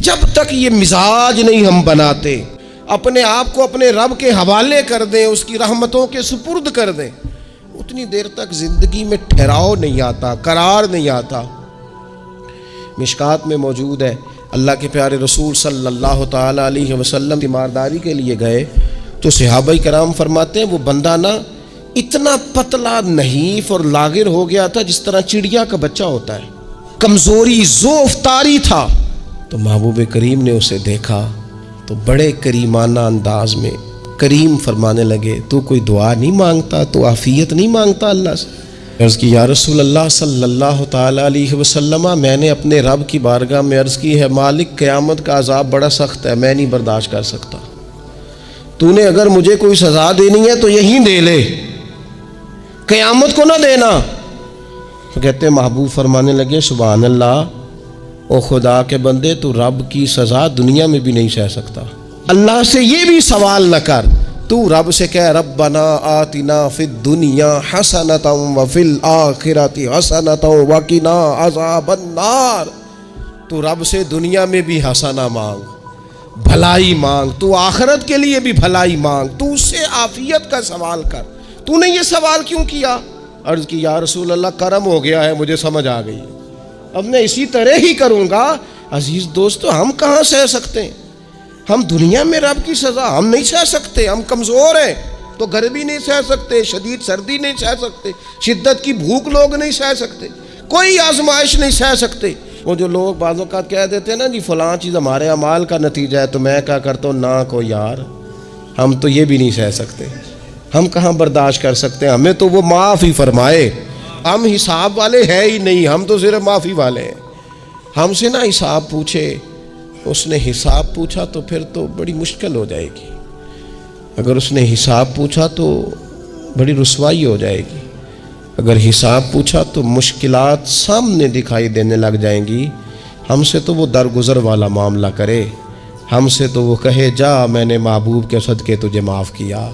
جب تک یہ مزاج نہیں ہم بناتے، اپنے آپ کو اپنے رب کے حوالے کر دیں، اس کی رحمتوں کے سپرد کر دیں، اتنی دیر تک زندگی میں ٹھہراؤ نہیں آتا، قرار نہیں آتا۔ مشکات میں موجود ہے، اللہ کے پیارے رسول صلی اللہ تعالیٰ علیہ وسلم تیمارداری کے لیے گئے تو صحابہ کرام فرماتے ہیں وہ بندہ نا اتنا پتلا نحیف اور لاغر ہو گیا تھا جس طرح چڑیا کا بچہ ہوتا ہے، کمزوری ضعف طاری تھا۔ تو محبوب کریم نے اسے دیکھا تو بڑے کریمانہ انداز میں کریم فرمانے لگے، تو کوئی دعا نہیں مانگتا، تو عافیت نہیں مانگتا اللہ سے؟ عرض کی یا رسول اللہ صلی اللہ تعالیٰ علیہ وسلم، میں نے اپنے رب کی بارگاہ میں عرض کی ہے مالک قیامت کا عذاب بڑا سخت ہے، میں نہیں برداشت کر سکتا، تو نے اگر مجھے کوئی سزا دینی ہے تو یہیں دے لے، قیامت کو نہ دینا۔ تو کہتے ہیں محبوب فرمانے لگے سبحان اللہ، او خدا کے بندے تو رب کی سزا دنیا میں بھی نہیں سہ سکتا، اللہ سے یہ بھی سوال نہ کر، تو رب سے کہہ ربنا آتنا فی الدنیا حسنۃ وفی الآخرۃ حسنۃ وقنا عذاب النار۔ تو رب سے دنیا میں بھی حسنہ مانگ، بھلائی مانگ، تو آخرت کے لیے بھی بھلائی مانگ، تو اس سے عافیت کا سوال کر۔ تو نے یہ سوال کیوں کیا؟ عرض کی یا رسول اللہ کرم ہو گیا ہے، مجھے سمجھ آ گئی، اب میں اسی طرح ہی کروں گا۔ عزیز دوستو، ہم کہاں سہ سکتے ہیں؟ ہم دنیا میں رب کی سزا ہم نہیں سہ سکتے، ہم کمزور ہیں، تو گرمی نہیں سہ سکتے، شدید سردی نہیں سہ سکتے، شدت کی بھوک لوگ نہیں سہ سکتے، کوئی آزمائش نہیں سہ سکتے۔ وہ جو لوگ بعض اوقات کہہ دیتے ہیں نا جی فلاں چیز ہمارے اعمال کا نتیجہ ہے، تو میں کیا کرتا ہوں نہ کو یار، ہم تو یہ بھی نہیں سہ سکتے، ہم کہاں برداشت کر سکتے ہیں، ہمیں تو وہ معاف ہی فرمائے، ہم حساب والے ہیں ہی نہیں، ہم تو صرف معافی والے ہیں۔ ہم سے نہ حساب پوچھے، اس نے حساب پوچھا تو پھر تو بڑی مشکل ہو جائے گی، اگر اس نے حساب پوچھا تو بڑی رسوائی ہو جائے گی، اگر حساب پوچھا تو مشکلات سامنے دکھائی دینے لگ جائیں گی۔ ہم سے تو وہ درگزر والا معاملہ کرے، ہم سے تو وہ کہے جا میں نے محبوب کے صدقے تجھے معاف کیا،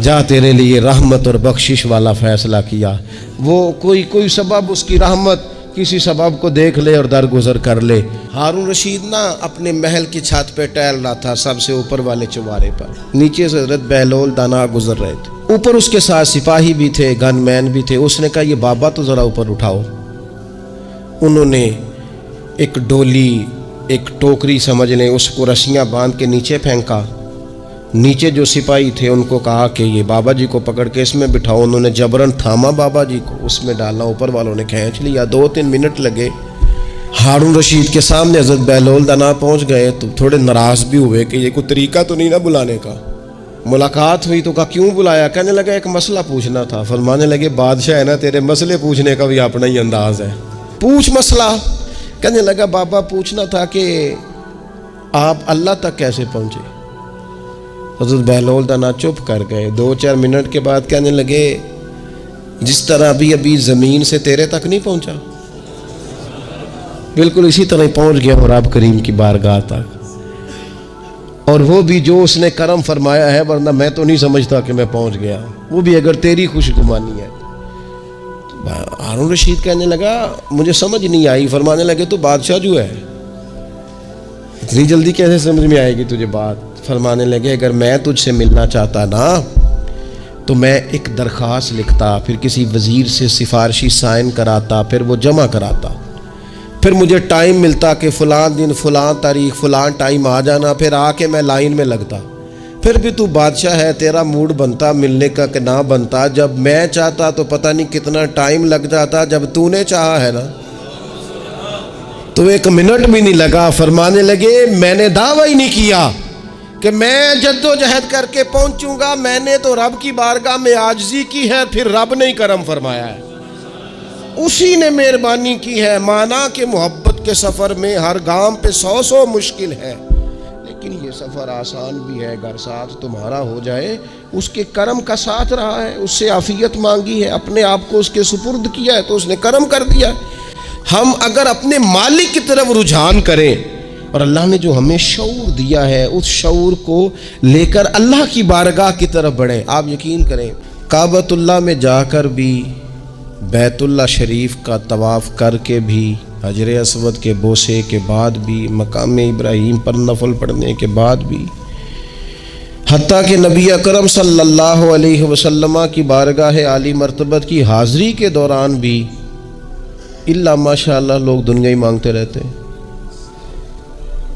جا تیرے لیے رحمت اور بخشش والا فیصلہ کیا۔ وہ کوئی سبب اس کی رحمت کسی سبب کو دیکھ لے اور درگزر کر لے۔ ہارون رشید نا اپنے محل کی چھت پہ ٹہل رہا تھا، سب سے اوپر والے چوارے پر، نیچے سے حضرت بہلول دانا گزر رہے تھے، اوپر اس کے ساتھ سپاہی بھی تھے، گن مین بھی تھے۔ اس نے کہا یہ بابا تو ذرا اوپر اٹھاؤ۔ انہوں نے ایک ڈولی، ایک ٹوکری سمجھ لیں، اس کو رسیاں باندھ کے نیچے پھینکا۔ نیچے جو سپاہی تھے ان کو کہا کہ یہ بابا جی کو پکڑ کے اس میں بٹھاؤ۔ انہوں نے جبرن تھاما بابا جی کو، اس میں ڈالا، اوپر والوں نے کھینچ لیا۔ 2-3 منٹ لگے۔ ہارون رشید کے سامنے حضرت بہلول دانا پہنچ گئے تو تھوڑے ناراض بھی ہوئے کہ یہ کوئی طریقہ تو نہیں نا بلانے کا۔ ملاقات ہوئی تو کہا کیوں بلایا؟ کہنے لگا ایک مسئلہ پوچھنا تھا۔ فرمانے لگے بادشاہ ہے نا، تیرے مسئلے پوچھنے کا بھی اپنا ہی انداز ہے، پوچھ مسئلہ۔ کہنے لگا بابا پوچھنا تھا کہ آپ اللہ تک کیسے پہنچے؟ حضرت بہلول دانا چپ کر گئے۔ 2-4 منٹ کے بعد کہنے لگے جس طرح ابھی زمین سے تیرے تک نہیں پہنچا، بالکل اسی طرح پہنچ گیا اور رب کریم کی بارگاہ تک، اور وہ بھی جو اس نے کرم فرمایا ہے، ورنہ میں تو نہیں سمجھتا کہ میں پہنچ گیا، وہ بھی اگر تیری خوش گمانی ہے۔ ہارون رشید کہنے لگا مجھے سمجھ نہیں آئی۔ فرمانے لگے تو بادشاہ جو ہے اتنی جلدی کیسے سمجھ میں آئے گی تجھے بات؟ فرمانے لگے اگر میں تجھ سے ملنا چاہتا نا تو میں ایک درخواست لکھتا، پھر کسی وزیر سے سفارشی سائن کراتا، پھر وہ جمع کراتا، پھر مجھے ٹائم ملتا کہ فلاں دن فلاں تاریخ فلاں ٹائم آ جانا، پھر آ کے میں لائن میں لگتا۔ پھر بھی تو بادشاہ ہے، تیرا موڈ بنتا ملنے کا کہ نہ بنتا۔ جب میں چاہتا تو پتہ نہیں کتنا ٹائم لگ جاتا، جب تو نے چاہا ہے نا تو 1 منٹ بھی نہیں لگا۔ فرمانے لگے میں نے دعویٰ ہی نہیں کیا کہ میں جدوجہد کر کے پہنچوں گا، میں نے تو رب کی بارگاہ میں عاجزی کی ہے، پھر رب نے ہی کرم فرمایا ہے، اسی نے مہربانی کی ہے۔ مانا کہ محبت کے سفر میں ہر گام پہ 100 مشکل ہے، لیکن یہ سفر آسان بھی ہے اگر ساتھ تمہارا ہو جائے۔ اس کے کرم کا ساتھ رہا ہے، اس سے عافیت مانگی ہے، اپنے آپ کو اس کے سپرد کیا ہے تو اس نے کرم کر دیا۔ ہم اگر اپنے مالک کی طرف رجحان کریں اور اللہ نے جو ہمیں شعور دیا ہے اس شعور کو لے کر اللہ کی بارگاہ کی طرف بڑھیں، آپ یقین کریں کعبۃ اللہ میں جا کر بھی بیت اللہ شریف کا طواف کر کے بھی، حجر اسود کے بوسے کے بعد بھی، مقام ابراہیم پر نفل پڑھنے کے بعد بھی، حتیٰ کہ نبی اکرم صلی اللہ علیہ وسلم کی بارگاہ عالی مرتبت کی حاضری کے دوران بھی الا ماشاء اللہ لوگ دنیا ہی مانگتے رہتے ہیں۔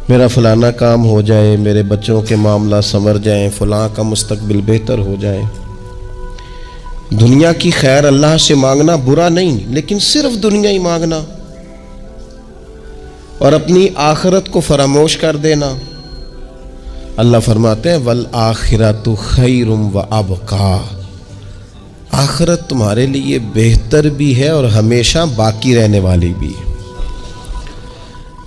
میرا فلانا کام ہو جائے، میرے بچوں کے معاملہ سنور جائیں، فلاں کا مستقبل بہتر ہو جائے۔ دنیا کی خیر اللہ سے مانگنا برا نہیں، لیکن صرف دنیا ہی مانگنا اور اپنی آخرت کو فراموش کر دینا۔ اللہ فرماتے ہیں وَالْآخِرَةُ خَيْرٌ وَأَبْقَىٰ، آخرت تمہارے لیے بہتر بھی ہے اور ہمیشہ باقی رہنے والی بھی۔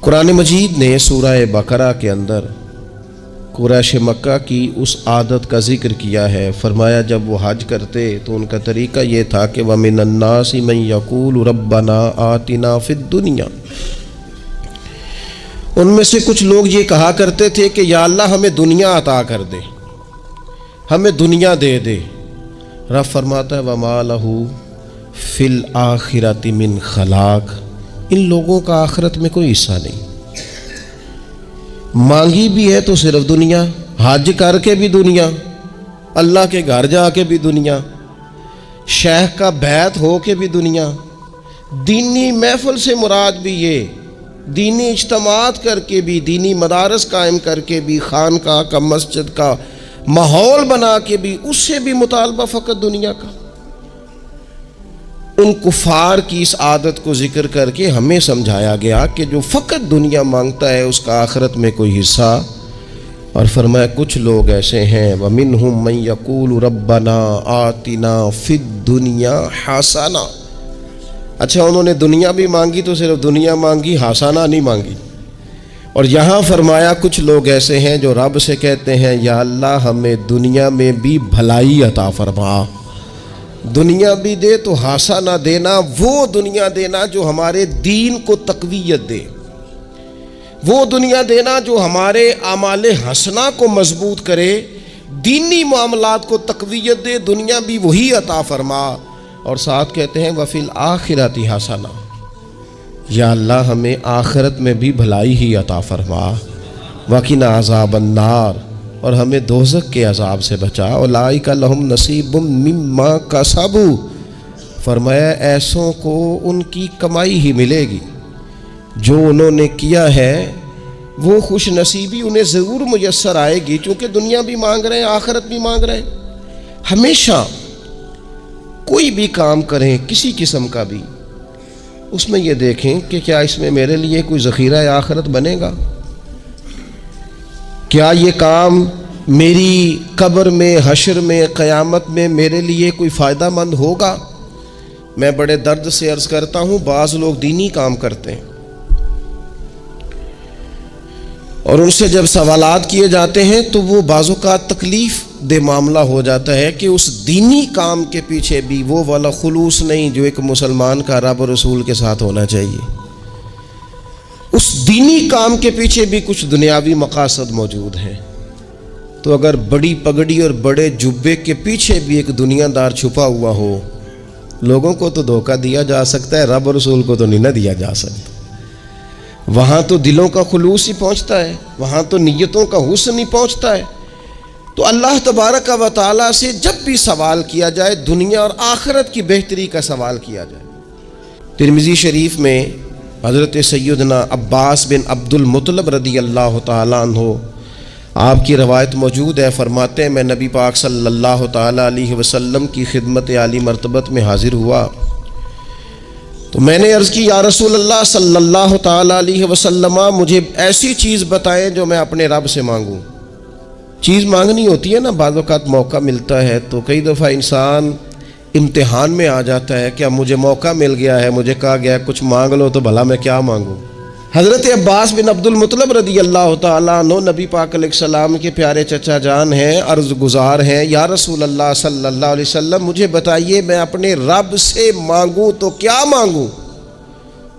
قرآن مجید نے سورہ بقرہ کے اندر قریش مکہ کی اس عادت کا ذکر کیا ہے۔ فرمایا جب وہ حج کرتے تو ان کا طریقہ یہ تھا کہ وَمِنَ النَّاسِ مَن يَقُولُ رَبَّنَا آتِنَا فِي الدُّنْيَا، ان میں سے کچھ لوگ یہ کہا کرتے تھے کہ یا اللہ ہمیں دنیا عطا کر دے، ہمیں دنیا دے دے۔ رب فرماتا ہے وَمَا لَهُ فِي الْآخِرَةِ مِنْ خَلَاقٍ، ان لوگوں کا آخرت میں کوئی حصہ نہیں۔ مانگی بھی ہے تو صرف دنیا، حج کر کے بھی دنیا، اللہ کے گھر جا کے بھی دنیا، شیخ کا بیعت ہو کے بھی دنیا، دینی محفل سے مراد بھی یہ، دینی اجتماعات کر کے بھی، دینی مدارس قائم کر کے بھی، خانقاہ کا مسجد کا ماحول بنا کے بھی، اس سے بھی مطالبہ فقط دنیا کا۔ ان کفار کی اس عادت کو ذکر کر کے ہمیں سمجھایا گیا کہ جو فقط دنیا مانگتا ہے اس کا آخرت میں کوئی حصہ، اور فرمایا کچھ لوگ ایسے ہیں وَمِنْهُمْ مَنْ يَقُولُ رَبَّنَا آتِنَا فِي الدُّنْيَا حَسَنَةً، اچھا انہوں نے دنیا بھی مانگی تو صرف دنیا مانگی، حسنہ نہیں مانگی۔ اور یہاں فرمایا کچھ لوگ ایسے ہیں جو رب سے کہتے ہیں یا اللہ ہمیں دنیا میں بھی بھلائی عطا فرما، دنیا بھی دے تو حسنہ دینا، وہ دنیا دینا جو ہمارے دین کو تقویت دے، وہ دنیا دینا جو ہمارے اعمال حسنہ کو مضبوط کرے، دینی معاملات کو تقویت دے، دنیا بھی وہی عطا فرما۔ اور ساتھ کہتے ہیں وَفِي الْآخِرَةِ حَسَنَةً، یا اللہ ہمیں آخرت میں بھی بھلائی ہی عطا فرما، وَقِنَا عَذَابَ النَّارِ، اور ہمیں دوزخ کے عذاب سے بچا، اولئک لہم نصیب مما کسبوا، فرمایا ایسوں کو ان کی کمائی ہی ملے گی، جو انہوں نے کیا ہے وہ خوش نصیبی انہیں ضرور میسر آئے گی، چونکہ دنیا بھی مانگ رہے ہیں، آخرت بھی مانگ رہے ہیں۔ ہمیشہ کوئی بھی کام کریں کسی قسم کا بھی، اس میں یہ دیکھیں کہ کیا اس میں میرے لیے کوئی ذخیرہ آخرت بنے گا، کیا یہ کام میری قبر میں، حشر میں، قیامت میں میرے لیے کوئی فائدہ مند ہوگا۔ میں بڑے درد سے عرض کرتا ہوں بعض لوگ دینی کام کرتے ہیں اور ان سے جب سوالات کیے جاتے ہیں تو وہ بعض اوقات تکلیف دہ معاملہ ہو جاتا ہے کہ اس دینی کام کے پیچھے بھی وہ والا خلوص نہیں جو ایک مسلمان کا رب اور رسول کے ساتھ ہونا چاہیے، اس دینی کام کے پیچھے بھی کچھ دنیاوی مقاصد موجود ہیں۔ تو اگر بڑی پگڑی اور بڑے جبے کے پیچھے بھی ایک دنیا دار چھپا ہوا ہو، لوگوں کو تو دھوکہ دیا جا سکتا ہے، رب اور رسول کو تو نہیں نہ دیا جا سکتا۔ وہاں تو دلوں کا خلوص ہی پہنچتا ہے، وہاں تو نیتوں کا حسن ہی پہنچتا ہے۔ تو اللہ تبارک و تعالیٰ سے جب بھی سوال کیا جائے دنیا اور آخرت کی بہتری کا سوال کیا جائے۔ ترمذی شریف میں حضرت سیدنا عباس بن عبد المطلب رضی اللہ تعالیٰ عنہ آپ کی روایت موجود ہے، فرماتے ہیں میں نبی پاک صلی اللہ تعالیٰ علیہ وسلم کی خدمت عالی مرتبت میں حاضر ہوا تو میں نے عرض کی یا رسول اللہ صلی اللہ تعالیٰ علیہ وسلم مجھے ایسی چیز بتائیں جو میں اپنے رب سے مانگوں۔ چیز مانگنی ہوتی ہے نا، بعض اوقات موقع ملتا ہے تو کئی دفعہ انسان امتحان میں آ جاتا ہے کہ اب مجھے موقع مل گیا ہے، مجھے کہا گیا کچھ مانگ لو تو بھلا میں کیا مانگوں۔ حضرت عباس بن عبد المطلب رضی اللہ تعالیٰ عنہ نبی پاک علیہ السلام کے پیارے چچا جان ہیں، عرض گزار ہیں یا رسول اللہ صلی اللہ علیہ وسلم مجھے بتائیے میں اپنے رب سے مانگوں تو کیا مانگوں؟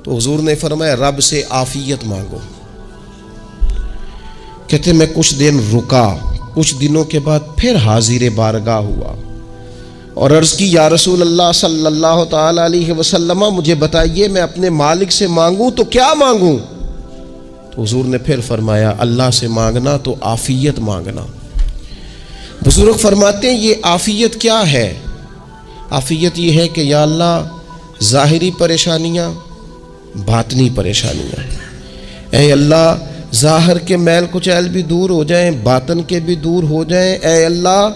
تو حضور نے فرمایا رب سے عافیت مانگو۔ کہتے میں کچھ دن رکا، کچھ دنوں کے بعد پھر حاضر بارگاہ ہوا اور عرض کی یا رسول اللہ صلی اللہ تعالی علیہ وسلم مجھے بتائیے میں اپنے مالک سے مانگوں تو کیا مانگوں؟ تو حضور نے پھر فرمایا اللہ سے مانگنا تو عافیت مانگنا۔ بزرگ فرماتے ہیں یہ عافیت کیا ہے؟ عافیت یہ ہے کہ یا اللہ ظاہری پریشانیاں باطنی پریشانیاں، اے اللہ ظاہر کے میل کچیل بھی دور ہو جائیں، باطن کے بھی دور ہو جائیں، اے اللہ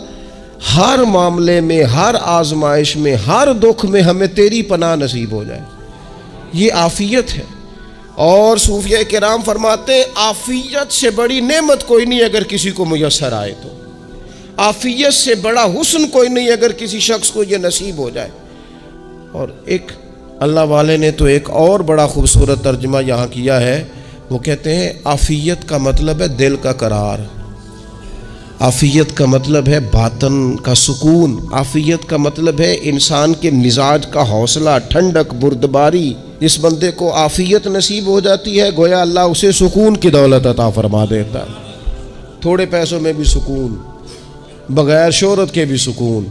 ہر معاملے میں، ہر آزمائش میں، ہر دکھ میں ہمیں تیری پناہ نصیب ہو جائے، یہ عافیت ہے۔ اور صوفیہ کرام فرماتے ہیں عافیت سے بڑی نعمت کوئی نہیں اگر کسی کو میسر آئے تو، عافیت سے بڑا حسن کوئی نہیں اگر کسی شخص کو یہ نصیب ہو جائے۔ اور ایک اللہ والے نے تو ایک اور بڑا خوبصورت ترجمہ یہاں کیا ہے، وہ کہتے ہیں عافیت کا مطلب ہے دل کا قرار، عافیت کا مطلب ہے باطن کا سکون، عافیت کا مطلب ہے انسان کے مزاج کا حوصلہ، ٹھنڈک، بردباری۔ جس بندے کو عافیت نصیب ہو جاتی ہے گویا اللہ اسے سکون کی دولت عطا فرما دیتا ہے، تھوڑے پیسوں میں بھی سکون، بغیر شہرت کے بھی سکون،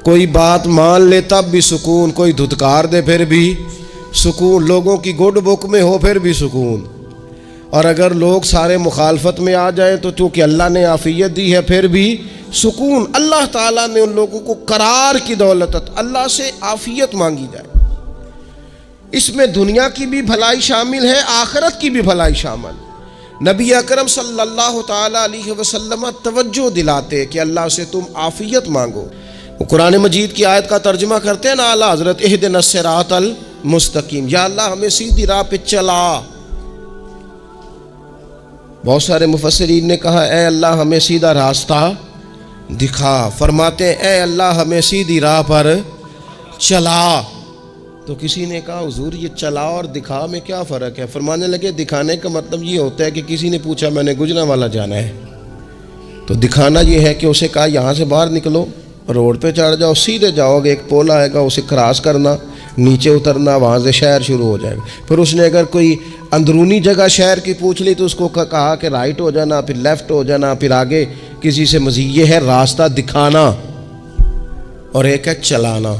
کوئی بات مان لے تب بھی سکون، کوئی دھتکار دے پھر بھی سکون، لوگوں کی گڈ بک میں ہو پھر بھی سکون، اور اگر لوگ سارے مخالفت میں آ جائیں تو چونکہ اللہ نے عافیت دی ہے پھر بھی سکون۔ اللہ تعالیٰ نے ان لوگوں کو قرار کی دولت، اللہ سے عافیت مانگی جائے، اس میں دنیا کی بھی بھلائی شامل ہے، آخرت کی بھی بھلائی شامل۔ نبی اکرم صلی اللہ تعالیٰ علیہ وسلم توجہ دلاتے کہ اللہ سے تم عافیت مانگو۔ وہ قرآن مجید کی آیت کا ترجمہ کرتے ہیں نا اعلیٰ حضرت اہدنا الصراط المستقیم، یا اللہ ہمیں سیدھی راہ پہ چلا۔ بہت سارے مفسرین نے کہا اے اللہ ہمیں سیدھا راستہ دکھا، فرماتے ہیں اے اللہ ہمیں سیدھی راہ پر چلا۔ تو کسی نے کہا حضور یہ چلا اور دکھا میں کیا فرق ہے؟ فرمانے لگے دکھانے کا مطلب یہ ہوتا ہے کہ کسی نے پوچھا میں نے گجرانوالہ جانا ہے، تو دکھانا یہ ہے کہ اسے کہا یہاں سے باہر نکلو، روڈ پہ چڑھ جاؤ، سیدھے جاؤ گے، ایک پول آئے گا اسے کراس کرنا، نیچے اترنا، وہاں سے شہر شروع ہو جائے گا۔ پھر اس نے اگر کوئی اندرونی جگہ شہر کی پوچھ لی تو اس کو کہا کہ رائٹ ہو جانا، پھر لیفٹ ہو جانا، پھر آگے کسی سے مزید۔ یہ ہے راستہ دکھانا، اور ایک ہے چلانا۔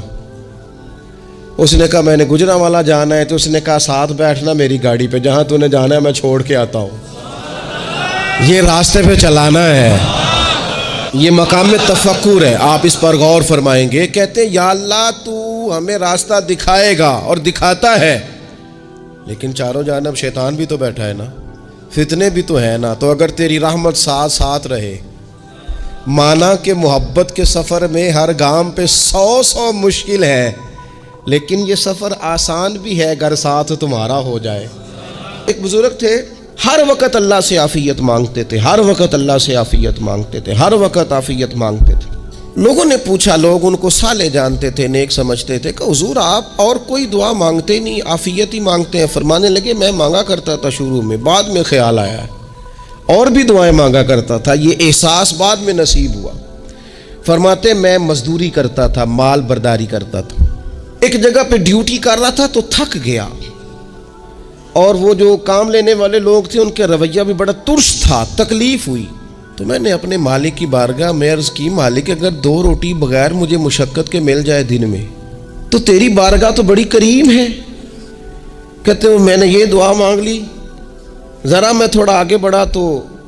اس نے کہا میں نے گجرانوالہ جانا ہے، تو اس نے کہا ساتھ بیٹھنا میری گاڑی پہ، جہاں تو نے جانا ہے میں چھوڑ کے آتا ہوں۔ یہ راستے پہ چلانا ہے، یہ مقام تفکر ہے، آپ اس پر غور فرمائیں گے۔ کہتے ہیں یا اللہ تو ہمیں راستہ دکھائے گا اور دکھاتا ہے، لیکن چاروں جانب شیطان بھی تو بیٹھا ہے نا، فتنے بھی تو ہے نا، تو اگر تیری رحمت ساتھ ساتھ رہے، مانا کہ محبت کے سفر میں ہر گام پہ 100 مشکل ہے، لیکن یہ سفر آسان بھی ہے اگر ساتھ تمہارا ہو جائے۔ ایک بزرگ تھے ہر وقت اللہ سے عافیت مانگتے تھے، ہر وقت اللہ سے عافیت مانگتے تھے، ہر وقت عافیت مانگتے تھے۔ لوگوں نے پوچھا، لوگ ان کو صالح جانتے تھے، نیک سمجھتے تھے کہ حضور آپ اور کوئی دعا مانگتے نہیں، عافیت ہی مانگتے ہیں۔ فرمانے لگے میں مانگا کرتا تھا شروع میں، بعد میں خیال آیا اور بھی دعائیں مانگا کرتا تھا، یہ احساس بعد میں نصیب ہوا۔ فرماتے میں مزدوری کرتا تھا، مال برداری کرتا تھا، ایک جگہ پہ ڈیوٹی کر رہا تھا تو تھک گیا، اور وہ جو کام لینے والے لوگ تھے ان کے رویہ بھی بڑا ترش تھا، تکلیف ہوئی۔ تو میں نے اپنے مالک کی بارگاہ میں عرض کی مالک اگر 2 روٹی بغیر مجھے مشقت کے مل جائے دن میں تو تیری بارگاہ تو بڑی کریم ہے۔ کہتے ہیں میں نے یہ دعا مانگ لی، ذرا میں تھوڑا آگے بڑھا تو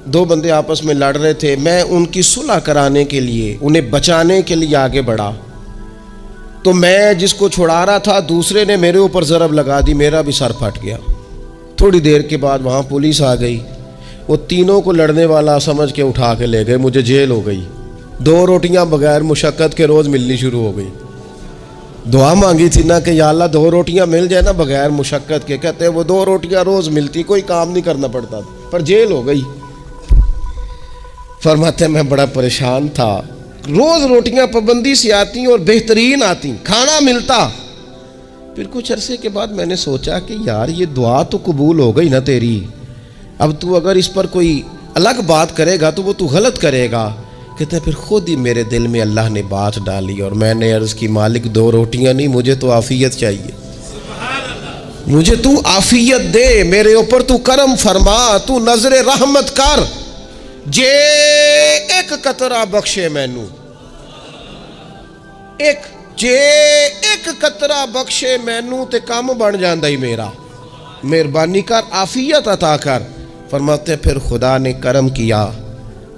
2 بندے آپس میں لڑ رہے تھے، میں ان کی صلح کرانے کے لیے، انہیں بچانے کے لیے آگے بڑھا، تو میں جس کو چھڑا رہا تھا دوسرے نے میرے اوپر ضرب لگا دی، میرا بھی سر پھٹ گیا۔ تھوڑی دیر کے بعد وہاں پولیس آ گئی، وہ تینوں کو لڑنے والا سمجھ کے اٹھا کے لے گئے، مجھے جیل ہو گئی۔ 2 روٹیاں بغیر مشقت کے روز ملنی شروع ہو گئی۔ دعا مانگی تھی نا کہ یا اللہ 2 روٹیاں مل جائے نا بغیر مشقت کے، کہتے ہیں وہ 2 روٹیاں روز ملتی، کوئی کام نہیں کرنا پڑتا، پر جیل ہو گئی۔ فرماتے ہیں میں بڑا پریشان تھا، روز روٹیاں پابندی سے آتی اور بہترین آتی، کھانا ملتا۔ پھر کچھ عرصے کے بعد میں نے سوچا کہ یار یہ دعا تو قبول ہو گئی نا تیری، اب تو اگر اس پر کوئی الگ بات کرے گا تو وہ تو غلط کرے گا۔ کہتے ہیں پھر خود ہی میرے دل میں اللہ نے بات ڈالی اور میں نے عرض کی مالک 2 روٹیاں نہیں، مجھے تو عافیت چاہیے، مجھے تو عافیت دے، میرے اوپر تو کرم فرما، تو نظر رحمت کر، جے ایک قطرہ بخشے مینوں۔ ایک جے ایک قطرہ بخشے مینوں تے کام بن جاندا ہی میرا، مہربانی کر عافیت عطا کر۔ فرماتے پھر خدا نے کرم کیا،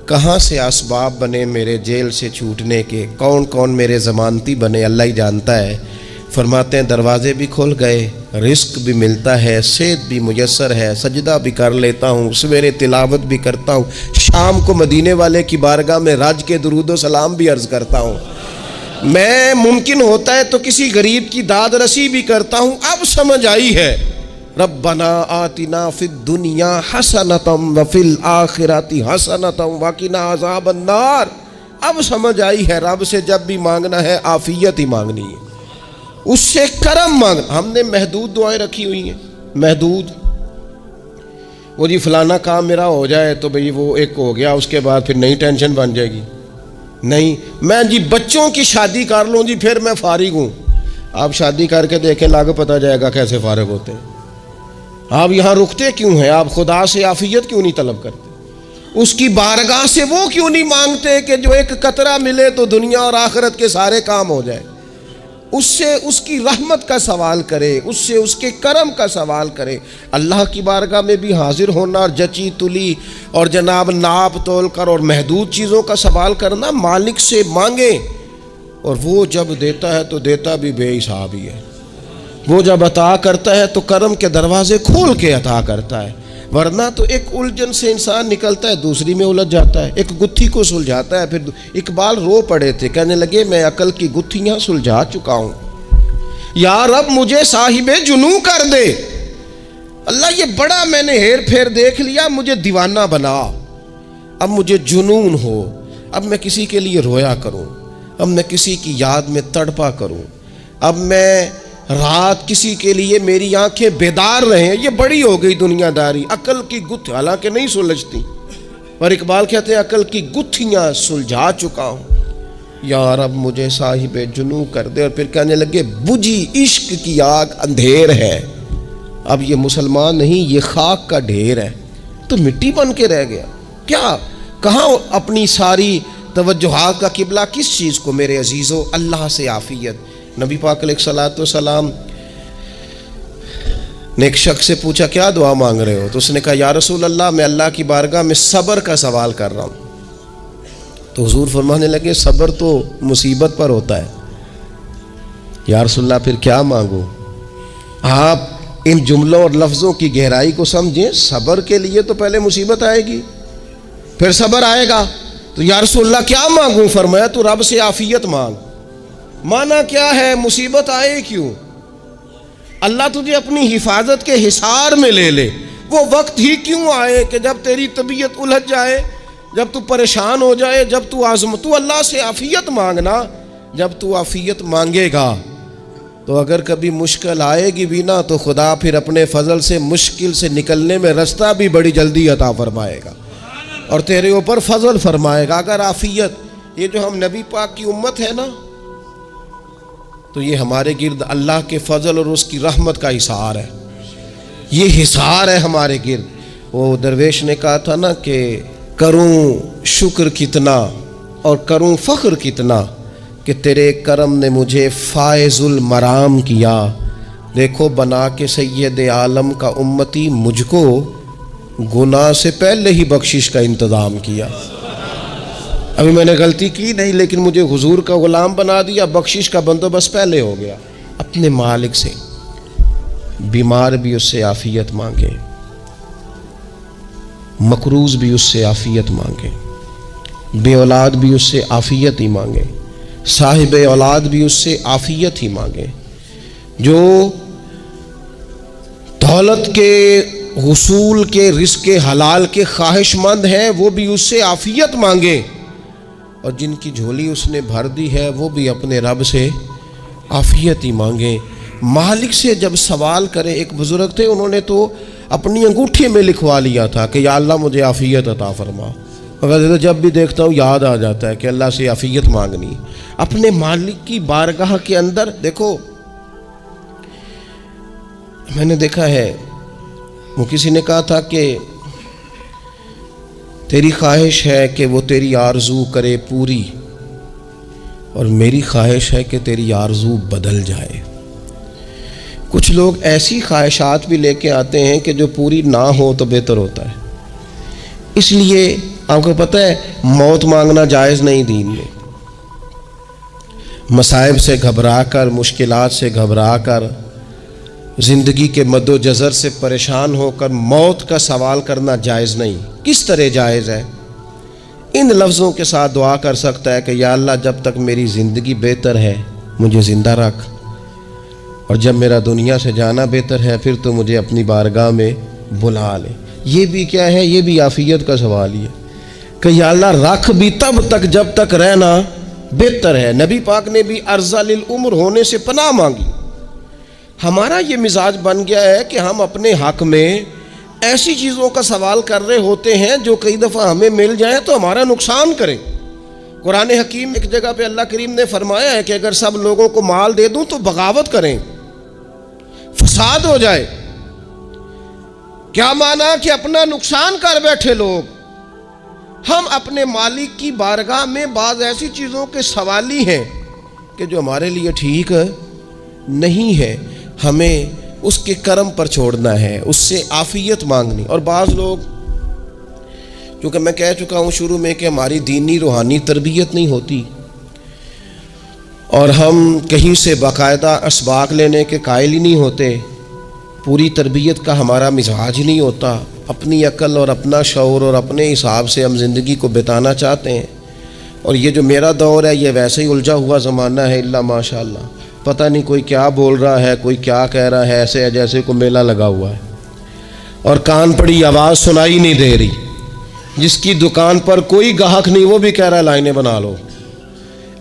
کہاں سے اسباب بنے میرے جیل سے چھوٹنے کے، کون کون میرے ضمانتی بنے اللہ ہی جانتا ہے۔ فرماتے ہیں دروازے بھی کھل گئے، رزق بھی ملتا ہے، صحت بھی میسر ہے، سجدہ بھی کر لیتا ہوں، سویرے تلاوت بھی کرتا ہوں، شام کو مدینے والے کی بارگاہ میں راج کے درود و سلام بھی عرض کرتا ہوں، میں ممکن ہوتا ہے تو کسی غریب کی داد رسی بھی کرتا ہوں۔ اب سمجھ آئی ہے ربنا آتنا فی الدنیا حسنۃ وفی الآخرۃ حسنۃ وقنا عذاب النار۔ اب سمجھ آئی ہے رب سے جب بھی مانگنا ہے عافیت ہی مانگنی ہے، اس سے کرم مانگ۔ ہم نے محدود دعائیں رکھی ہوئی ہیں، محدود، وہ جی فلانا کام میرا ہو جائے تو بھئی وہ ایک ہو گیا، اس کے بعد پھر نئی ٹینشن بن جائے گی، نہیں میں جی بچوں کی شادی کر لوں جی پھر میں فارغ ہوں۔ آپ شادی کر کے دیکھیں لاگو پتہ جائے گا کیسے فارغ ہوتے ہیں۔ آپ یہاں رکتے کیوں ہیں؟ آپ خدا سے عافیت کیوں نہیں طلب کرتے؟ اس کی بارگاہ سے وہ کیوں نہیں مانگتے کہ جو ایک قطرہ ملے تو دنیا اور آخرت کے سارے کام ہو جائے؟ اس سے اس کی رحمت کا سوال کرے، اس سے اس کے کرم کا سوال کرے۔ اللہ کی بارگاہ میں بھی حاضر ہونا اور جچی تلی اور جناب ناپ تول کر اور محدود چیزوں کا سوال کرنا، مالک سے مانگیں، اور وہ جب دیتا ہے تو دیتا بھی بے حساب ہی ہے۔ وہ جب عطا کرتا ہے تو کرم کے دروازے کھول کے عطا کرتا ہے، ورنہ تو ایک الجھن سے انسان نکلتا ہے دوسری میں الجھ جاتا ہے، ایک گتھی کو سلجھاتا ہے۔ پھر اقبال رو پڑے تھے، کہنے لگے میں عقل کی گتھیاں سلجھا چکا ہوں، یا رب مجھے صاحب جنوں کر دے۔ اللہ یہ بڑا میں نے ہیر پھیر دیکھ لیا، مجھے دیوانہ بنا، اب مجھے جنون ہو، اب میں کسی کے لیے رویا کروں، اب میں کسی کی یاد میں تڑپا کروں، اب میں رات کسی کے لیے میری آنکھیں بیدار رہیں۔ یہ بڑی ہو گئی دنیا داری، عقل کی گتھ حالانکہ نہیں سلجھتی، پر اقبال کہتے ہیں عقل کی گتھیاں سلجھا چکا ہوں، یا رب مجھے صاحب جنوں کر دے۔ اور پھر کہنے لگے بجھی عشق کی آگ اندھیر ہے، اب یہ مسلمان نہیں یہ خاک کا ڈھیر ہے، تو مٹی بن کے رہ گیا کیا؟ کہاں اپنی ساری توجہات کا قبلہ کس چیز کو؟ میرے عزیزو اللہ سے عافیت۔ نبی پاک علیہ الصلوۃ والسلام نے ایک شخص سے پوچھا کیا دعا مانگ رہے ہو؟ تو اس نے کہا یا رسول اللہ میں اللہ کی بارگاہ میں صبر کا سوال کر رہا ہوں۔ تو حضور فرمانے لگے صبر تو مصیبت پر ہوتا ہے۔ یا رسول اللہ پھر کیا مانگوں؟ آپ ان جملوں اور لفظوں کی گہرائی کو سمجھیں، صبر کے لیے تو پہلے مصیبت آئے گی پھر صبر آئے گا۔ تو یا رسول اللہ کیا مانگوں؟ فرمایا تو رب سے عافیت مانگ۔ مانا کیا ہے؟ مصیبت آئے کیوں؟ اللہ تجھے اپنی حفاظت کے حصار میں لے لے، وہ وقت ہی کیوں آئے کہ جب تیری طبیعت الجھ جائے، جب تو پریشان ہو جائے، جب تو اللہ سے عافیت مانگنا۔ جب تو عافیت مانگے گا تو اگر کبھی مشکل آئے گی بھی نا تو خدا پھر اپنے فضل سے مشکل سے نکلنے میں رستہ بھی بڑی جلدی عطا فرمائے گا اور تیرے اوپر فضل فرمائے گا۔ اگر عافیت، یہ جو ہم نبی پاک کی امت ہے نا، تو یہ ہمارے گرد اللہ کے فضل اور اس کی رحمت کا حصار ہے، یہ حصار ہے ہمارے گرد۔ وہ درویش نے کہا تھا نا کہ کروں شکر کتنا اور کروں فخر کتنا کہ تیرے کرم نے مجھے فائز المرام کیا، دیکھو بنا کے سید عالم کا امتی مجھ کو گناہ سے پہلے ہی بخشش کا انتظام کیا۔ ابھی میں نے غلطی کی نہیں لیکن مجھے حضور کا غلام بنا دیا، بخشش کا بندوبست پہلے ہو گیا۔ اپنے مالک سے بیمار بھی اس سے عافیت مانگے، مقروض بھی اس سے عافیت مانگے، بے اولاد بھی اس سے عافیت ہی مانگے، صاحب اولاد بھی اس سے عافیت ہی مانگے، جو دولت کے حصول کے رزق حلال کے خواہش مند ہیں وہ بھی اس سے عافیت مانگے، اور جن کی جھولی اس نے بھر دی ہے وہ بھی اپنے رب سے عافیت ہی مانگے۔ مالک سے جب سوال کرے، ایک بزرگ تھے انہوں نے تو اپنی انگوٹھی میں لکھوا لیا تھا کہ یا اللہ مجھے عافیت عطا فرما، مگر جب بھی دیکھتا ہوں یاد آ جاتا ہے کہ اللہ سے عافیت مانگنی۔ اپنے مالک کی بارگاہ کے اندر دیکھو، میں نے دیکھا ہے وہ کسی نے کہا تھا کہ تیری خواہش ہے کہ وہ تیری آرزو کرے پوری، اور میری خواہش ہے کہ تیری آرزو بدل جائے۔ کچھ لوگ ایسی خواہشات بھی لے کے آتے ہیں کہ جو پوری نہ ہو تو بہتر ہوتا ہے۔ اس لیے آپ کو پتہ ہے موت مانگنا جائز نہیں دین میں۔ مصائب سے گھبرا کر، مشکلات سے گھبرا کر، زندگی کے مد و جزر سے پریشان ہو کر موت کا سوال کرنا جائز نہیں۔ کس طرح جائز ہے؟ ان لفظوں کے ساتھ دعا کر سکتا ہے کہ یا اللہ جب تک میری زندگی بہتر ہے مجھے زندہ رکھ، اور جب میرا دنیا سے جانا بہتر ہے پھر تو مجھے اپنی بارگاہ میں بلا لے۔ یہ بھی کیا ہے؟ یہ بھی عافیت کا سوال ہی ہے کہ یا اللہ رکھ بھی تب تک جب تک رہنا بہتر ہے۔ نبی پاک نے بھی ارذل العمر ہونے سے پناہ مانگی۔ ہمارا یہ مزاج بن گیا ہے کہ ہم اپنے حق میں ایسی چیزوں کا سوال کر رہے ہوتے ہیں جو کئی دفعہ ہمیں مل جائیں تو ہمارا نقصان کریں۔ قرآن حکیم ایک جگہ پہ اللہ کریم نے فرمایا ہے کہ اگر سب لوگوں کو مال دے دوں تو بغاوت کریں، فساد ہو جائے۔ کیا مانا کہ اپنا نقصان کر بیٹھے لوگ۔ ہم اپنے مالک کی بارگاہ میں بعض ایسی چیزوں کے سوالی ہیں کہ جو ہمارے لیے ٹھیک نہیں ہے، ہمیں اس کے کرم پر چھوڑنا ہے، اس سے عافیت مانگنی۔ اور بعض لوگ، کیونکہ میں کہہ چکا ہوں شروع میں کہ ہماری دینی روحانی تربیت نہیں ہوتی اور ہم کہیں سے باقاعدہ اسباق لینے کے قائل ہی نہیں ہوتے، پوری تربیت کا ہمارا مزاج ہی نہیں ہوتا، اپنی عقل اور اپنا شعور اور اپنے حساب سے ہم زندگی کو بتانا چاہتے ہیں۔ اور یہ جو میرا دور ہے یہ ویسے ہی الجھا ہوا زمانہ ہے، اللہ ماشاء اللہ، پتہ نہیں کوئی کیا بول رہا ہے، کوئی کیا کہہ رہا ہے، ایسے ہے جیسے کوئی میلہ لگا ہوا ہے اور کان پڑی آواز سنائی نہیں دے رہی۔ جس کی دکان پر کوئی گاہک نہیں وہ بھی کہہ رہا ہے لائنیں بنا لو۔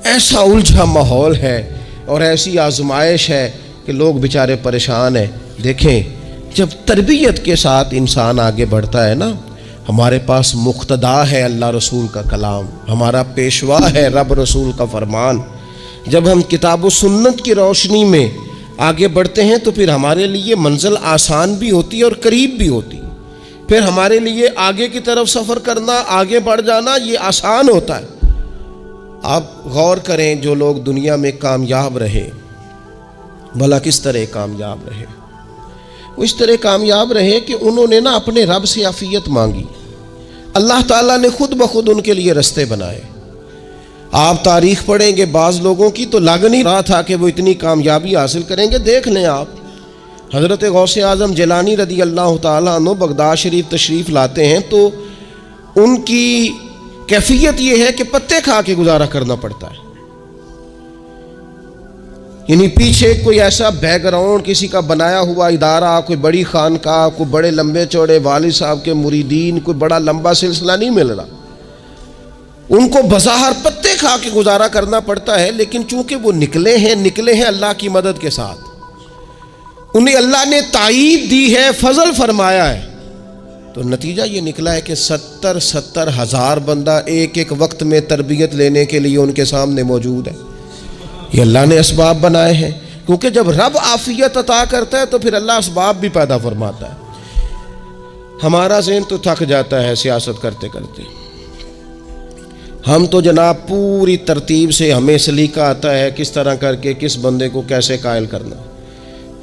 ایسا الجھا ماحول ہے اور ایسی آزمائش ہے کہ لوگ بیچارے پریشان ہیں۔ دیکھیں جب تربیت کے ساتھ انسان آگے بڑھتا ہے نا، ہمارے پاس مقتدا ہے اللہ رسول کا کلام، ہمارا پیشوا ہے رب رسول کا فرمان۔ جب ہم کتاب و سنت کی روشنی میں آگے بڑھتے ہیں تو پھر ہمارے لیے منزل آسان بھی ہوتی ہے اور قریب بھی ہوتی، پھر ہمارے لیے آگے کی طرف سفر کرنا، آگے بڑھ جانا یہ آسان ہوتا ہے۔ آپ غور کریں جو لوگ دنیا میں کامیاب رہے، بھلا کس طرح کامیاب رہے؟ وہ اس طرح کامیاب رہے کہ انہوں نے نا اپنے رب سے عافیت مانگی، اللہ تعالیٰ نے خود بخود ان کے لیے رستے بنائے۔ آپ تاریخ پڑھیں گے بعض لوگوں کی تو لگ نہیں رہا تھا کہ وہ اتنی کامیابی حاصل کریں گے۔ دیکھ لیں آپ، حضرت غوث اعظم جیلانی رضی اللہ تعالیٰ عنہ بغداد شریف تشریف لاتے ہیں تو ان کی کیفیت یہ ہے کہ پتے کھا کے گزارا کرنا پڑتا ہے، یعنی پیچھے کوئی ایسا بیک گراؤنڈ کسی کا بنایا ہوا ادارہ، کوئی بڑی خانقاہ، کوئی بڑے لمبے چوڑے والد صاحب کے مریدین، کوئی بڑا لمبا سلسلہ نہیں مل رہا۔ ان کو بظاہر پتے کھا کے گزارا کرنا پڑتا ہے، لیکن چونکہ وہ نکلے ہیں اللہ کی مدد کے ساتھ، انہیں اللہ نے تائید دی ہے، فضل فرمایا ہے، تو نتیجہ یہ نکلا ہے کہ 70 ہزار بندہ ایک ایک وقت میں تربیت لینے کے لیے ان کے سامنے موجود ہے۔ یہ اللہ نے اسباب بنائے ہیں، کیونکہ جب رب عافیت عطا کرتا ہے تو پھر اللہ اسباب بھی پیدا فرماتا ہے۔ ہمارا ذہن تو تھک جاتا ہے سیاست کرتے کرتے، ہم تو جناب پوری ترتیب سے ہمیں سلیقہ آتا ہے کس طرح کر کے کس بندے کو کیسے قائل کرنا،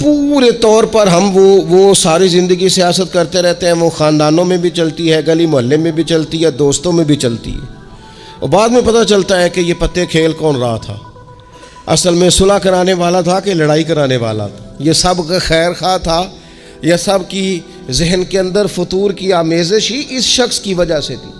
پورے طور پر ہم وہ ساری زندگی سیاست کرتے رہتے ہیں۔ وہ خاندانوں میں بھی چلتی ہے، گلی محلے میں بھی چلتی ہے، دوستوں میں بھی چلتی ہے، اور بعد میں پتہ چلتا ہے کہ یہ پتے کھیل کون رہا تھا، اصل میں صلح کرانے والا تھا کہ لڑائی کرانے والا تھا، یہ سب کا خیر خواہ تھا، یہ سب کی ذہن کے اندر فطور کی آمیزش ہی اس شخص کی وجہ سے تھی۔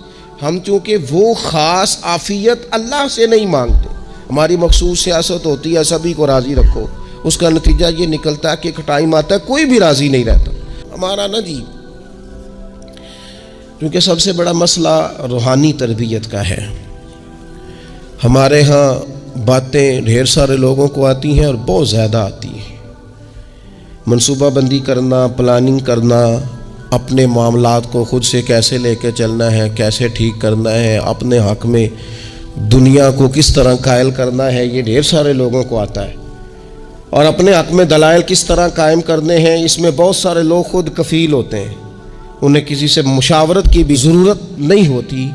ہم چونکہ وہ خاص عافیت اللہ سے نہیں مانگتے، ہماری مخصوص سیاست ہوتی ہے سبھی کو راضی رکھو، اس کا نتیجہ یہ نکلتا ہے کہ ایک ٹائم آتا ہے کوئی بھی راضی نہیں رہتا۔ ہمارا نا جی، کیونکہ سب سے بڑا مسئلہ روحانی تربیت کا ہے، ہمارے ہاں باتیں ڈھیر سارے لوگوں کو آتی ہیں اور بہت زیادہ آتی ہیں، منصوبہ بندی کرنا، پلاننگ کرنا، اپنے معاملات کو خود سے کیسے لے کے چلنا ہے، کیسے ٹھیک کرنا ہے، اپنے حق میں دنیا کو کس طرح قائل کرنا ہے، یہ ڈھیر سارے لوگوں کو آتا ہے، اور اپنے حق میں دلائل کس طرح قائم کرنے ہیں، اس میں بہت سارے لوگ خود کفیل ہوتے ہیں، انہیں کسی سے مشاورت کی بھی ضرورت نہیں ہوتی،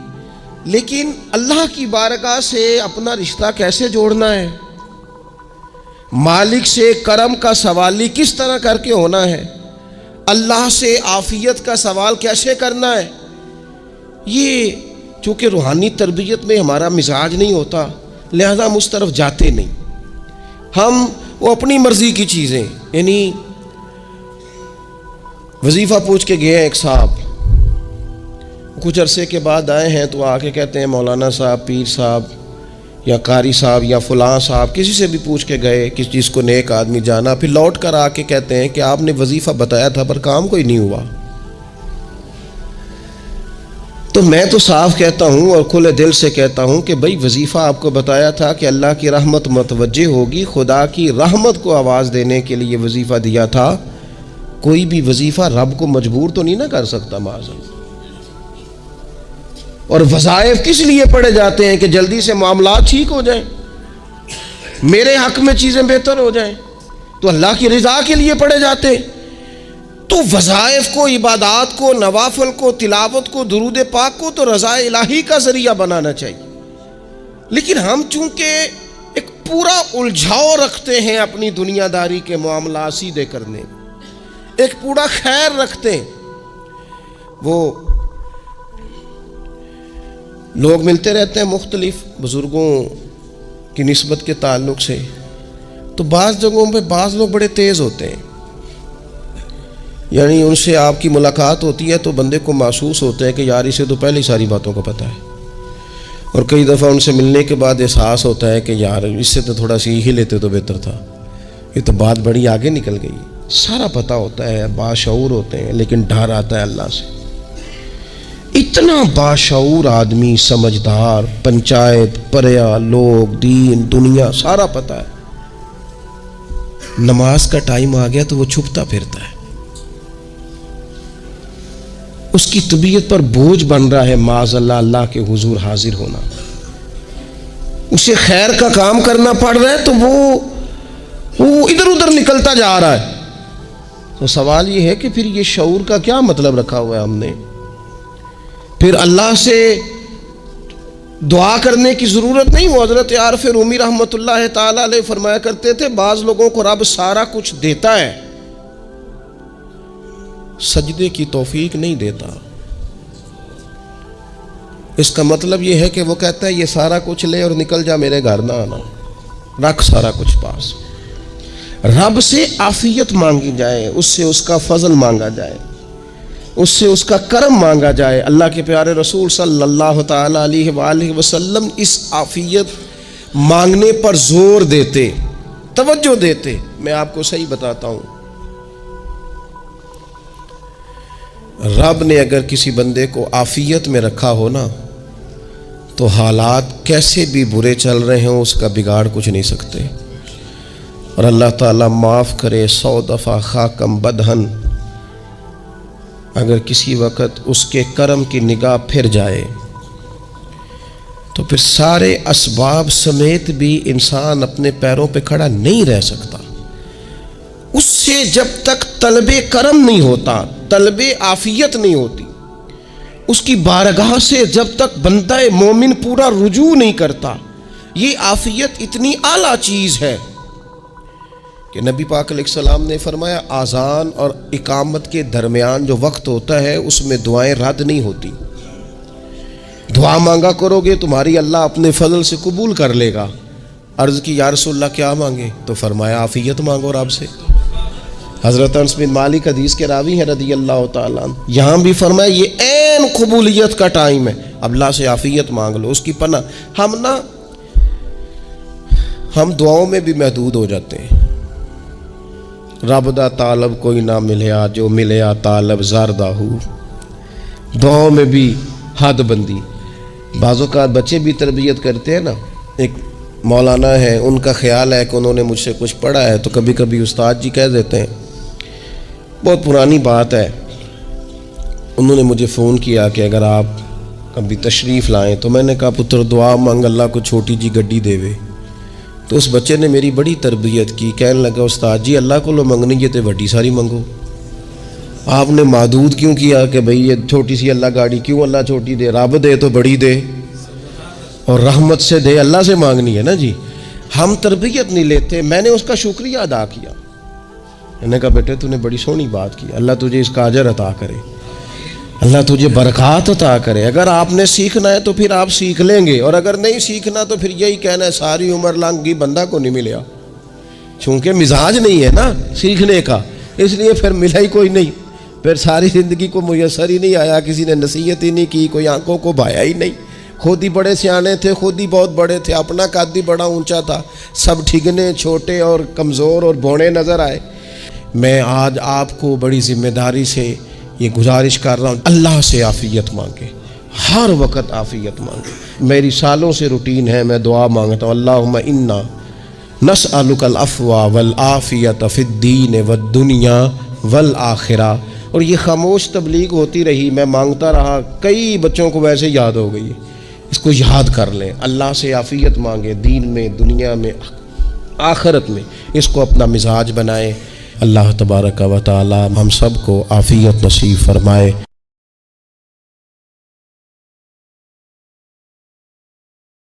لیکن اللہ کی بارگاہ سے اپنا رشتہ کیسے جوڑنا ہے، مالک سے کرم کا سوالی کس طرح کر کے ہونا ہے، اللہ سے عافیت کا سوال کیسے کرنا ہے، یہ چونکہ روحانی تربیت میں ہمارا مزاج نہیں ہوتا، لہذا ہم اس طرف جاتے نہیں. ہم وہ اپنی مرضی کی چیزیں، یعنی وظیفہ پوچھ کے گئے ہیں ایک صاحب، کچھ عرصے کے بعد آئے ہیں تو آ کے کہتے ہیں مولانا صاحب، پیر صاحب یا قاری صاحب یا فلاں صاحب، کسی سے بھی پوچھ کے گئے کس چیز کو نیک آدمی جانا، پھر لوٹ کر آ کے کہتے ہیں کہ آپ نے وظیفہ بتایا تھا پر کام کوئی نہیں ہوا. تو میں تو صاف کہتا ہوں اور کھلے دل سے کہتا ہوں کہ بھئی وظیفہ آپ کو بتایا تھا کہ اللہ کی رحمت متوجہ ہوگی، خدا کی رحمت کو آواز دینے کے لیے وظیفہ دیا تھا. کوئی بھی وظیفہ رب کو مجبور تو نہیں نہ کر سکتا معاذ اللہ. اور وظائف کس لیے پڑھے جاتے ہیں کہ جلدی سے معاملات ٹھیک ہو جائیں، میرے حق میں چیزیں بہتر ہو جائیں، تو اللہ کی رضا کے لیے پڑھے جاتے ہیں. تو وظائف کو، عبادات کو، نوافل کو، تلاوت کو، درود پاک کو تو رضا الہی کا ذریعہ بنانا چاہیے. لیکن ہم چونکہ ایک پورا الجھاؤ رکھتے ہیں اپنی دنیا داری کے معاملات سیدھے کرنے، ایک پورا خیر رکھتے ہیں. وہ لوگ ملتے رہتے ہیں مختلف بزرگوں کی نسبت کے تعلق سے، تو بعض جگہوں پہ بعض لوگ بڑے تیز ہوتے ہیں، یعنی ان سے آپ کی ملاقات ہوتی ہے تو بندے کو محسوس ہوتا ہے کہ یار اسے تو پہلے ہی ساری باتوں کا پتہ ہے، اور کئی دفعہ ان سے ملنے کے بعد احساس ہوتا ہے کہ یار اس سے تو تھوڑا سیکھ ہی لیتے تو بہتر تھا، یہ تو بات بڑی آگے نکل گئی. سارا پتہ ہوتا ہے، باشعور ہوتے ہیں، لیکن ڈر آتا ہے اللہ سے. اتنا باشعور آدمی، سمجھدار، پنچایت، پریا، لوگ، دین، دنیا سارا پتہ ہے، نماز کا ٹائم آ گیا تو وہ چھپتا پھرتا ہے. اس کی طبیعت پر بوجھ بن رہا ہے معاذ اللہ اللہ کے حضور حاضر ہونا. اسے خیر کا کام کرنا پڑ رہا ہے تو وہ ادھر ادھر نکلتا جا رہا ہے. تو سوال یہ ہے کہ پھر یہ شعور کا کیا مطلب رکھا ہوا ہے ہم نے؟ پھر اللہ سے دعا کرنے کی ضرورت نہیں. وہ حضرت عارف رومی رحمۃ اللہ تعالی علیہ فرمایا کرتے تھے بعض لوگوں کو رب سارا کچھ دیتا ہے، سجدے کی توفیق نہیں دیتا. اس کا مطلب یہ ہے کہ وہ کہتا ہے یہ سارا کچھ لے اور نکل جا، میرے گھر نہ آنا، رکھ سارا کچھ پاس. رب سے عافیت مانگی جائے، اس سے اس کا فضل مانگا جائے، اس سے اس کا کرم مانگا جائے. اللہ کے پیارے رسول صلی اللہ تعالی علیہ وآلہ وسلم اس عافیت مانگنے پر زور دیتے، توجہ دیتے. میں آپ کو صحیح بتاتا ہوں، رب نے اگر کسی بندے کو عافیت میں رکھا ہو نا تو حالات کیسے بھی برے چل رہے ہوں اس کا بگاڑ کچھ نہیں سکتے. اور اللہ تعالیٰ معاف کرے 100 دفعہ خاکم بدہن، اگر کسی وقت اس کے کرم کی نگاہ پھر جائے تو پھر سارے اسباب سمیت بھی انسان اپنے پیروں پہ کھڑا نہیں رہ سکتا. اس سے جب تک طلب کرم نہیں ہوتا، طلب عافیت نہیں ہوتی، اس کی بارگاہ سے جب تک بندہ مومن پورا رجوع نہیں کرتا. یہ عافیت اتنی اعلیٰ چیز ہے کہ نبی پاک علیہ السلام نے فرمایا اذان اور اقامت کے درمیان جو وقت ہوتا ہے اس میں دعائیں رد نہیں ہوتی. دعا مانگا کرو گے تمہاری اللہ اپنے فضل سے قبول کر لے گا. عرض کی یا رسول اللہ کیا مانگے؟ تو فرمایا عافیت مانگو رب سے. حضرت انس بن مالک حدیث کے راوی ہیں رضی اللہ تعالیٰ عنہ، یہاں بھی فرمایا یہ عین قبولیت کا ٹائم ہے، اب اللہ سے عافیت مانگ لو، اس کی پناہ. ہم دعاؤں میں بھی محدود ہو جاتے ہیں. رب دا طالب کوئی نہ ملیا، جو ملیا طالب زاردہ ہو. دعاؤں میں بھی حد بندی. بعض اوقات بچے بھی تربیت کرتے ہیں نا، ایک مولانا ہے ان کا خیال ہے کہ انہوں نے مجھ سے کچھ پڑھا ہے تو کبھی کبھی استاد جی کہہ دیتے ہیں، بہت پرانی بات ہے، انہوں نے مجھے فون کیا کہ اگر آپ کبھی تشریف لائیں، تو میں نے کہا پتر دعا مانگ اللہ کو چھوٹی جی گڈی دے وے. تو اس بچے نے میری بڑی تربیت کی، کہنے لگا استاد جی اللہ کو لو منگنی یہ تو وڈی ساری منگو، آپ نے محدود کیوں کیا کہ بھئی یہ چھوٹی سی اللہ گاڑی کیوں اللہ چھوٹی دے، رب دے تو بڑی دے. اور رحمت سے دے اللہ سے مانگنی ہے نا جی. ہم تربیت نہیں لیتے. میں نے اس کا شکریہ ادا کیا. میں نے کہا بیٹے تو نے بڑی سونی بات کی, اللہ تجھے اس کا اجر عطا کرے, اللہ تجھے برکات عطا کرے. اگر آپ نے سیکھنا ہے تو پھر آپ سیکھ لیں گے, اور اگر نہیں سیکھنا تو پھر یہی کہنا ہے ساری عمر لانگی بندہ کو نہیں ملیا. چونکہ مزاج نہیں ہے نا سیکھنے کا, اس لیے پھر ملا ہی کوئی نہیں. پھر ساری زندگی کو میسر ہی نہیں آیا, کسی نے نصیحت ہی نہیں کی, کوئی آنکھوں کو بھایا ہی نہیں. خود ہی بڑے سیانے تھے, خود ہی بہت بڑے تھے, اپنا قد ہی بڑا اونچا تھا, سب ٹھگنے چھوٹے اور کمزور اور بوڑے نظر آئے. میں آج آپ کو بڑی ذمہ داری سے یہ گزارش کر رہا ہوں, اللہ سے عافیت مانگے, ہر وقت عافیت مانگے. میری سالوں سے روٹین ہے, میں دعا مانگتا ہوں اللہم انا نسألک العفو والعافیت فی الدین والدنیا والآخرہ. اور یہ خاموش تبلیغ ہوتی رہی, میں مانگتا رہا, کئی بچوں کو ویسے یاد ہو گئی. اس کو یاد کر لیں, اللہ سے عافیت مانگے, دین میں, دنیا میں, آخرت میں. اس کو اپنا مزاج بنائیں. اللہ تبارک و تعالی ہم سب کو عافیت نصیب فرمائے.